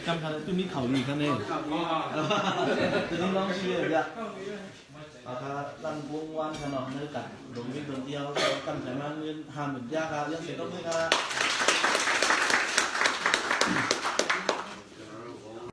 จำทันจุดนี้เขาดีกันเนี่ยจุดนี้น้องเชียร์อะครับรันวงวันขนมเนื้อกัดหลงวิ่งเดินเดียวกันใช้มาเงินห้าหมื่นยาครับยังเสร็จต้องไหมครับ